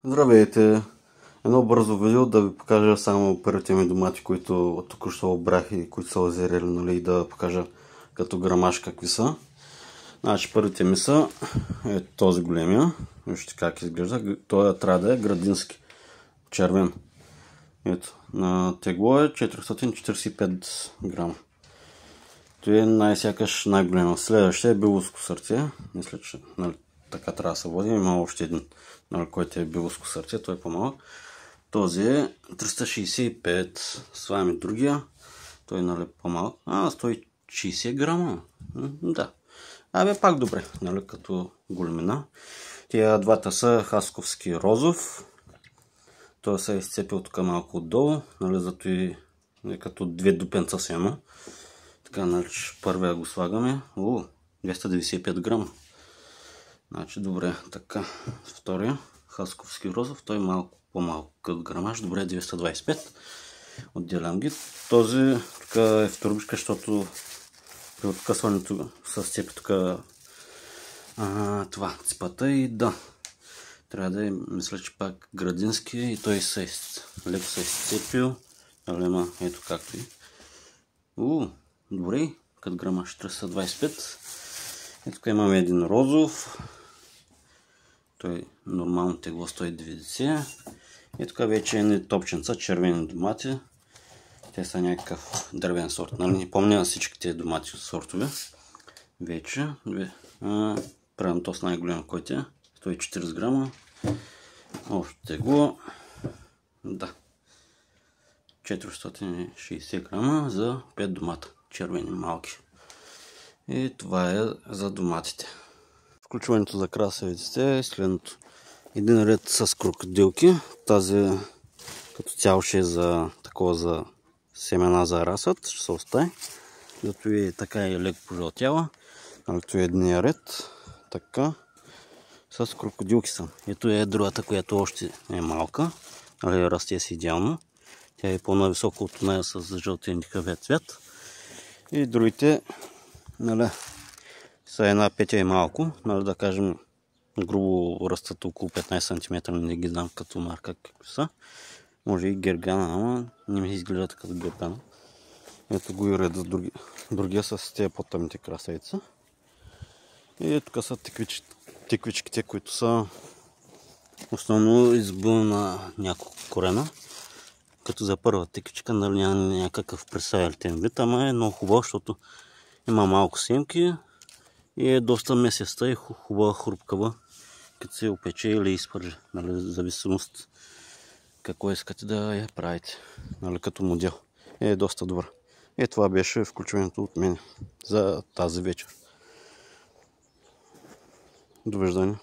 Здравейте! Едно бързо видео да ви покажа само първите ми домати, които току-що обрах и които са озерели, нали, да покажа като грамаж какви са. Значи първите ми са този големия. Вижте как изглежда. Той трябва да е градински. Червен. Ето. На тегло е 445 грама. Той е най-сякаш най-голема. Следващия е биловско сърце. Мисля, че нали, така трябва да се води. Има още един, нали, който е биловско сърце. Той е по-малък. Този е 365. Слагаме другия. Той нали по-малък. 160 грама. Да. Пак добре, нали, като големина. Тия двата са хасковски розов. Той се е изцепил тук малко отдолу. Нали, зато и като две дупенца сено. Така, нали, първия го слагаме. 295 грама. Значи, добре, така. Втория, хасковски розов, той малко по-малко като грамаж. Добре, 225. Отделям ги. Този тук е в турбичка, защото при откъсването с цепи тук това цепата и да. Трябва да е, мисля, че пак градински и той леко се е изцепил. Ама ето както и. Добре, като грамаж 325. И тук имаме един розов. Той нормално тегло 190. И тук вече е топченца, червени домати. Те са някакъв дървен сорт. Нали? Не помня всички тези домати сортове. Вече. Правим то с най-голям, който е. 140 грама. Общо тегло. Да. 460 грама за 5 домата. Червени, малки. И това е за доматите. Включването за красавиците е следното. Един ред с крокодилки. Тази като цяло ще е за такова за семена за разсад. Ще се остави. Зато и така е леко пожълтяла. Ето е едния ред. Така. С крокодилки са. Ето е другата, която още е малка. Але расте си идеално. Тя е по-нависоко от нея с жълтеникавия цвят. И другите, нали, са една петя и малко. Нали, да кажем, грубо растат около 15 см. Не ги знам като марка какви са. Може и гергана, ама не ми изглеждат като гергана. Ето го и реда другия с тези по-тъмните красавица. И тук са тиквичките, които са основно избил на няколко корена. Като за първа тиквичка, нали, няма някакъв пресаялтен вид, ама е много хубаво, защото има малко семки и е доста месеста и хубава хрупкава, като се опече или изпържи, нали, в зависимост какво искате да я правите, нали, като модел. Е доста добра. Това беше включването от мен за тази вечер. Довиждане.